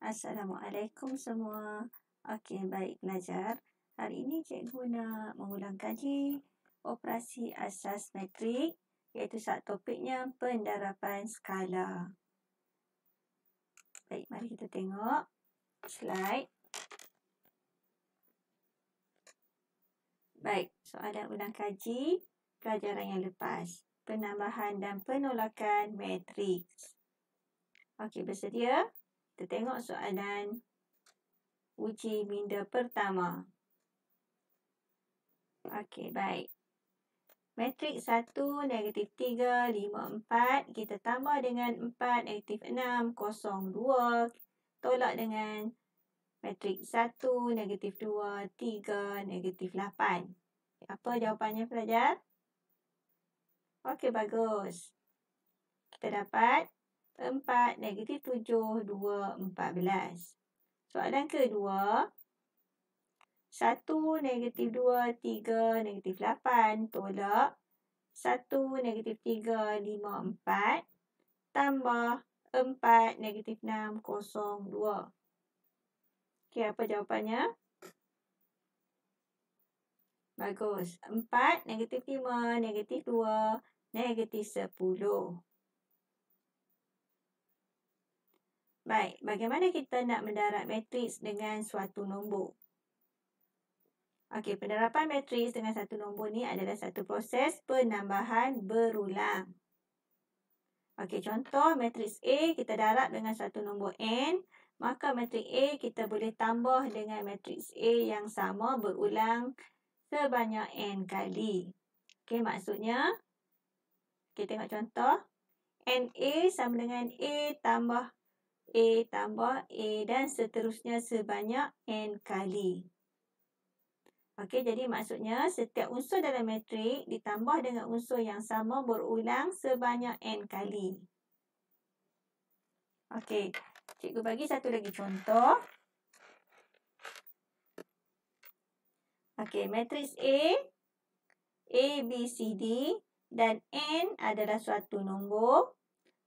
Assalamualaikum semua. Okey, baik pelajar. Hari ini cikgu nak mengulang kaji operasi asas metrik, iaitu topiknya pendarapan skala. Baik, mari kita tengok slide. Baik, soalan ulang kaji pelajaran yang lepas. Penambahan dan penolakan matriks. Okey, bersedia? Kita tengok soalan uji minda pertama. Okey, baik. Matriks 1, negatif 3, 5, 4. Kita tambah dengan 4, negatif 6, kosong 2. Tolak dengan matriks 1, negatif 2, 3, negatif 8. Apa jawapannya pelajar? Okey, bagus. Kita dapat 4, negatif 7, 2, 14. Soalan kedua. 1, negatif 2, 3, negatif 8. Tolak 1, negatif 3, 5, 4. Tambah 4, negatif 6, kosong 2. Okey, apa jawapannya? Bagus. 4, negatif 5, negatif 2, negatif 10. Baik, bagaimana kita nak mendarab matriks dengan suatu nombor? Okey, penerapan matriks dengan satu nombor ni adalah satu proses penambahan berulang. Okey, contoh matriks A kita darab dengan satu nombor N, maka matriks A kita boleh tambah dengan matriks A yang sama berulang sebanyak N kali. Okey, maksudnya, kita tengok contoh. NA sama dengan A tambah A dan seterusnya sebanyak N kali. Okey, jadi maksudnya setiap unsur dalam matrik ditambah dengan unsur yang sama berulang sebanyak N kali. Okey, cikgu bagi satu lagi contoh. Okey, matriks A, B, C, D dan N adalah suatu nombor.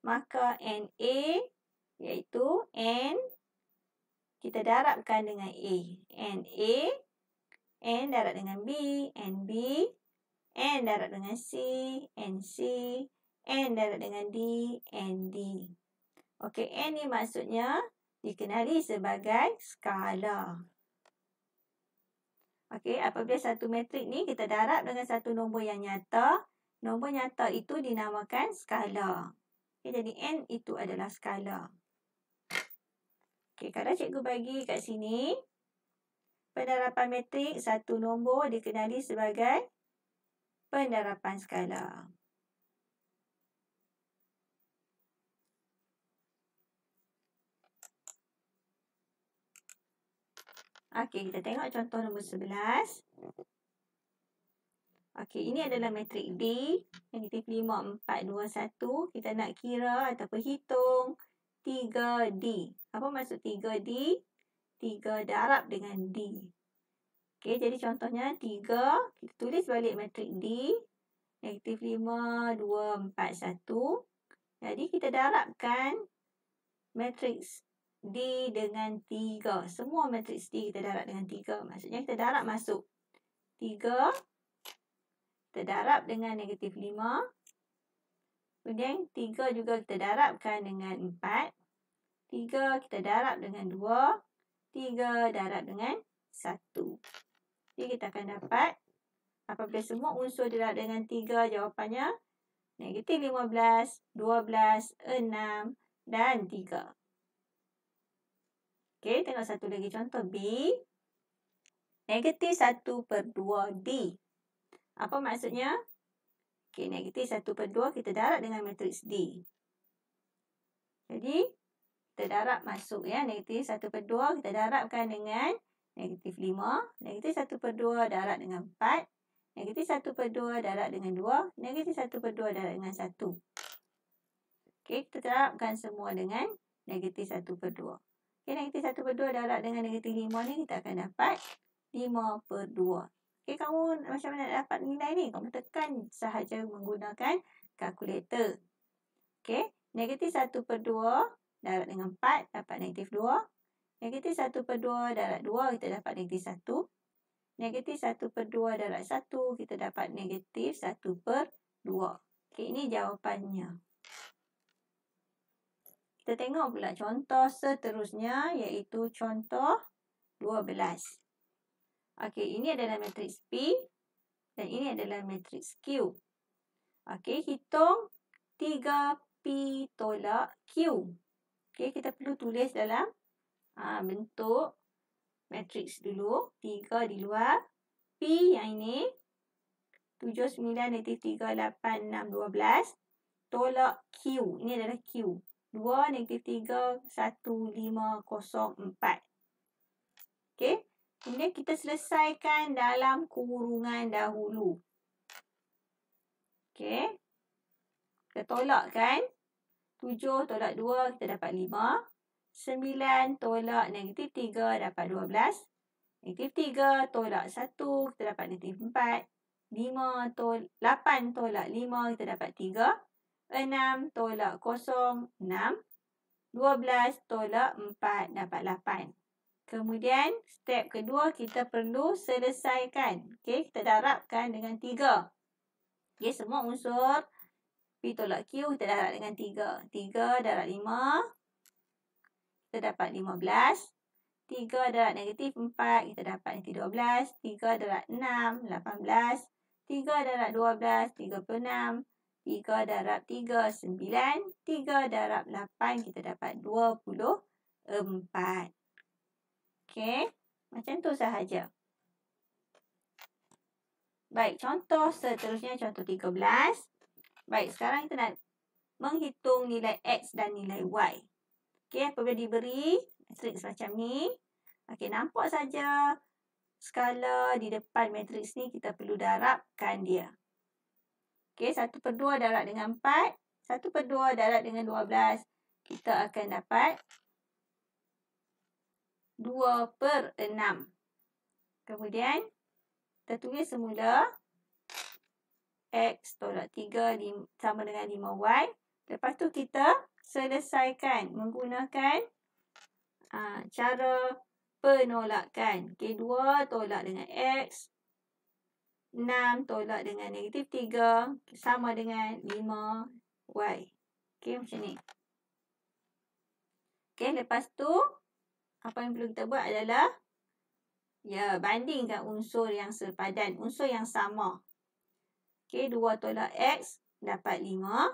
Maka NA iaitu N kita darabkan dengan A. NA, N darab dengan B, NB, N darab dengan C, NC, N darab dengan D, ND. Okey, N ni maksudnya dikenali sebagai skala. Okey, apabila satu matrik ni kita darab dengan satu nombor yang nyata, nombor nyata itu dinamakan skala. Okey, jadi N itu adalah skala. Okey, kalau cikgu bagi kat sini, pendarapan matrik satu nombor dikenali sebagai pendarapan skala. Okey, kita tengok contoh nombor 11. Okey, ini adalah matrik D, negatif 5, 4, 2, 1. Kita nak kira ataupun hitung 3D. Apa maksud 3D? 3 darab dengan D. Okey, jadi contohnya 3. Kita tulis balik matrik D. Negatif 5, 2, 4, 1. Jadi kita darabkan matriks D dengan 3. Semua matriks D kita darab dengan 3. Maksudnya kita darab masuk 3. Kita darab dengan negatif 5. Kemudian 3 juga kita darabkan dengan 4. 3 kita darab dengan 2. 3 darab dengan 1. Jadi kita akan dapat apabila semua unsur didarab dengan 3, jawapannya negatif 15, 12, 6 dan 3. Okey, tengok satu lagi contoh B. Negatif 1/2D. Apa maksudnya? Okey, negatif 1/2 kita darab dengan matriks D. Jadi, kita darab masuk ya. Negatif 1/2 kita darabkan dengan negatif 5. Negatif 1/2 darab dengan 4. Negatif 1/2 darab dengan 2. Negatif 1/2 darab dengan 1. Okey, kita darabkan semua dengan negatif 1/2. Okey, negatif 1/2 darab dengan negatif 5 ni kita akan dapat 5/2. Okey, kamu macam mana nak dapat nilai ni? Kamu tekan sahaja menggunakan kalkulator. Okey, negatif 1/2 darab dengan 4 dapat negatif 2. Negatif 1/2 darab 2, kita dapat negatif 1. Negatif 1/2 darab 1, kita dapat negatif 1/2. Okey, ini jawapannya. Kita tengok pula contoh seterusnya, iaitu contoh 12. Okey, ini adalah matriks P dan ini adalah matriks Q. Okey, hitung 3P tolak Q. Okey, kita perlu tulis dalam bentuk matriks dulu. 3 di luar. P yang ini 7, 9, -3, 8, 6, 12. Tolak Q. Ini adalah Q. 2, -3, 1, 5, 0, 4. Okey. Kemudian kita selesaikan dalam kurungan dahulu. Okey. Kita tolakkan. 7 tolak 2, kita dapat 5. 9 tolak -3, dapat 12. -3 tolak 1, kita dapat -4. 8 tolak 5, kita dapat 3. 6 tolak 0, 6. 12 tolak 4, dapat 8. Kemudian, step kedua, kita perlu selesaikan. Okey, kita darabkan dengan 3. Okey, semua unsur P tolak Q, kita darab dengan 3. 3 darab 5, kita dapat 15. 3 darab negatif 4, kita dapat negatif 12. 3 darab 6, 18. 3 darab 12, 36. 3 darab 3, 9. 3 darab 8, kita dapat 24. Okey, macam tu sahaja. Baik, contoh seterusnya, contoh 13. Baik, sekarang kita nak menghitung nilai X dan nilai Y. Okey, apabila diberi matriks macam ni, okey, nampak saja skala di depan matriks ni, kita perlu darabkan dia. Okey, 1/2 darab dengan 4. 1/2 darab dengan 12. Kita akan dapat 2/6. Kemudian, kita tulis semula X tolak 3 sama dengan 5Y. Lepas tu kita selesaikan menggunakan cara penolakan. Okey, 2 tolak dengan X. 6 tolak dengan negatif 3 sama dengan 5Y. Okey, macam ni. Okey, lepas tu apa yang perlu kita buat adalah bandingkan unsur yang sepadan, unsur yang sama. Okey, 2 tolak X dapat 5.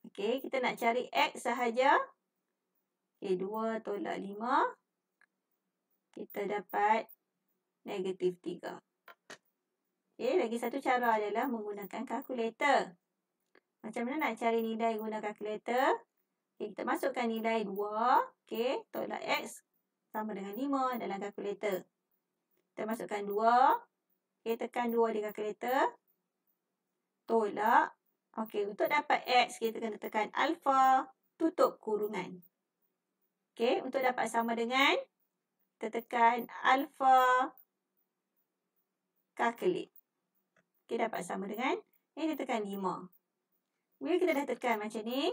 Okey, kita nak cari X sahaja. Okey, 2 tolak 5, kita dapat negatif 3. Okey, lagi satu cara adalah menggunakan kalkulator. Macam mana nak cari nilai guna kalkulator? Okey, kita masukkan nilai 2. Okey, tolak X sama dengan 5 dalam kalkulator. Kita masukkan 2. Okey, tekan 2 di kalkulator. Tolak. Okey, untuk dapat X, kita kena tekan alfa, tutup kurungan. Okey, untuk dapat sama dengan, kita tekan alfa, calculate. Okey, dapat sama dengan, ini kita tekan 5. Bila kita dah tekan macam ni,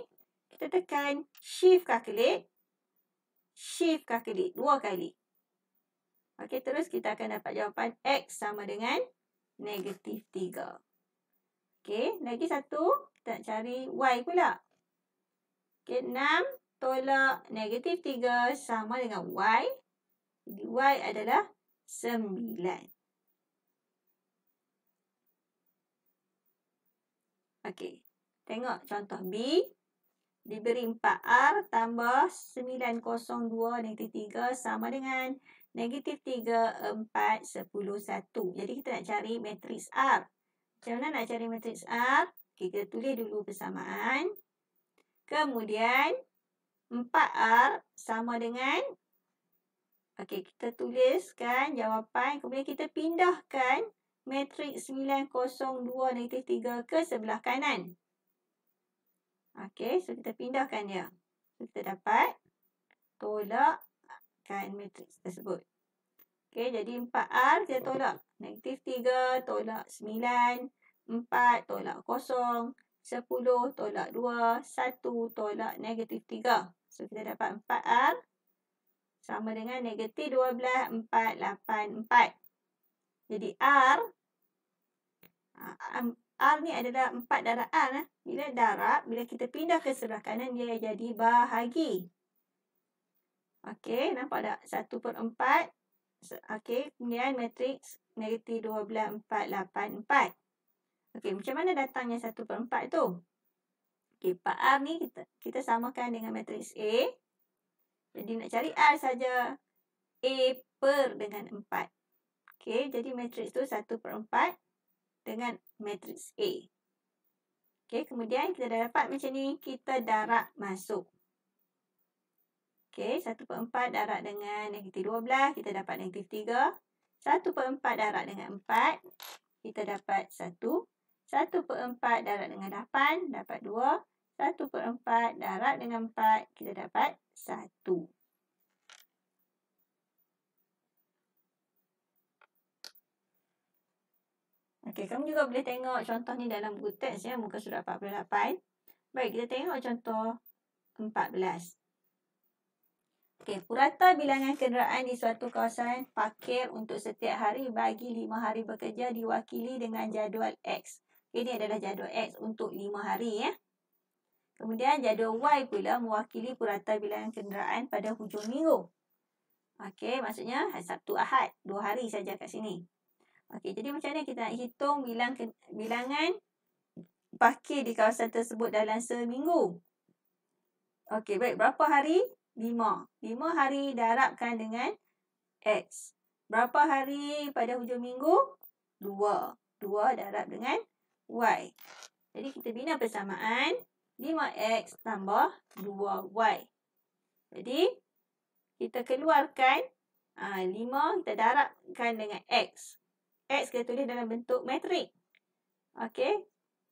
kita tekan shift calculate. Shift calculate 2 kali. Okey, terus kita akan dapat jawapan X sama dengan negatif 3. Okey, lagi satu, kita nak cari Y pula. Okey, 6 tolak negatif 3 sama dengan Y. Jadi, Y adalah 9. Okey, tengok contoh B. Diberi 4R tambah 902 negatif 3 sama dengan negatif 3, 4, 10, 1. Jadi, kita nak cari matriks R. Macam mana nak cari matriks R? Okay, kita tulis dulu persamaan. Kemudian, 4R sama dengan, okey, kita tuliskan jawapan. Kemudian, kita pindahkan matriks 902 negatif 3 ke sebelah kanan. Okey, so kita pindahkan dia. So, kita dapat tolakkan matriks tersebut. Okey, jadi 4R kita tolak. Negatif 3 tolak 9. 4 tolak 0. 10 tolak 2. 1 tolak negatif 3. So, kita dapat 4R sama dengan negatif 12,484. Jadi R ni adalah 4 darab R. Bila darab, bila kita pindah ke sebelah kanan, dia jadi bahagi. Okey, nampak tak? 1/4. Okey, kemudian matriks negatif 12,484. Okey, macam mana datangnya 1/4 tu? Okey, 4R ni kita samakan dengan matriks A. Jadi nak cari R saja. A per dengan 4. Okey, jadi matriks tu 1/4 dengan matriks A. Okey, kemudian kita dah dapat macam ni, kita darab masuk. Okey, 1/4 darab dengan negatif 12, kita dapat negatif 3. 1/4 darab dengan 4, kita dapat 1. 1/4 darab dengan 8, dapat 2. 1/4 darab dengan 4, kita dapat 1. Okey, kamu juga boleh tengok contoh ni dalam buku teks ya, muka surat 48. Baik, kita tengok contoh 14. Okey, purata bilangan kenderaan di suatu kawasan parkir untuk setiap hari bagi 5 hari bekerja diwakili dengan jadual X. Ini adalah jadual X untuk 5 hari ya. Kemudian jadual Y pula mewakili purata bilangan kenderaan pada hujung minggu. Okey, maksudnya Sabtu Ahad, 2 hari saja kat sini. Okey, jadi macam mana kita nak hitung bilangan parkir di kawasan tersebut dalam seminggu? Okey, baik. Berapa hari? 5. 5 hari darabkan dengan X. Berapa hari pada hujung minggu? 2. 2 darab dengan Y. Jadi kita bina persamaan 5X tambah 2Y. Jadi kita keluarkan 5, kita darabkan dengan X. X kita tulis dalam bentuk matrik. Okey.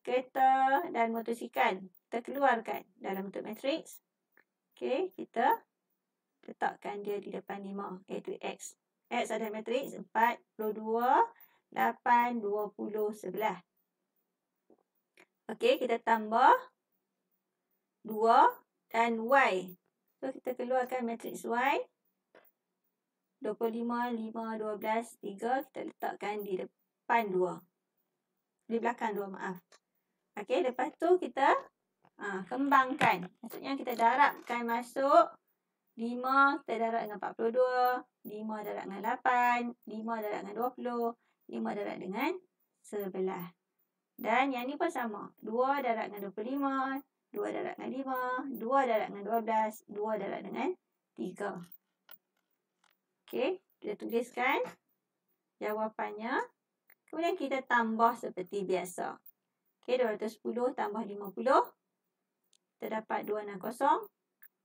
Kereta dan motosikal kita keluarkan dalam bentuk matriks. Okey, kita letakkan dia di depan 5, iaitu X. X ada matriks 42, 8, 20, 11. Okey, kita tambah 2 dan Y. So, kita keluarkan matriks Y. 25, 5, 12, 3. Kita letakkan di depan 2. Di belakang 2, maaf. Okey, lepas tu kita kembangkan. Maksudnya kita darabkan masuk 5, kita darab dengan 42, 5 darab dengan 8, 5 darab dengan 20, 5 darab dengan 11. Dan yang ni pun sama. 2 darab dengan 25, 2 darab dengan 5, 2 darab dengan 12, 2 darab dengan 3. Okey, kita tuliskan jawapannya. Kemudian kita tambah seperti biasa. Okey, 210 tambah 50. Kita dapat 260.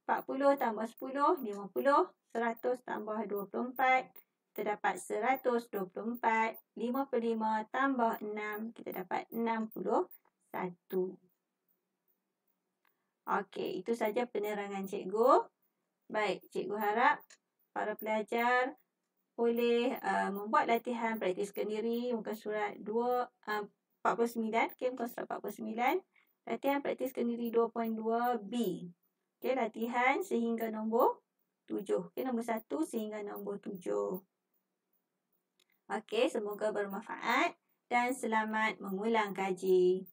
40 tambah 10, 50. 100 tambah 24. Kita dapat 124. 55 tambah 6. Kita dapat 61. Okey, itu saja penerangan cikgu. Baik, cikgu harap para pelajar boleh membuat latihan praktis sendiri muka surat 49. Okey, muka surat 49. Latihan praktis sendiri 2.2B. Okey, latihan sehingga nombor 7. Okey, nombor 1 sehingga nombor 7. Okey, semoga bermanfaat dan selamat mengulang kaji.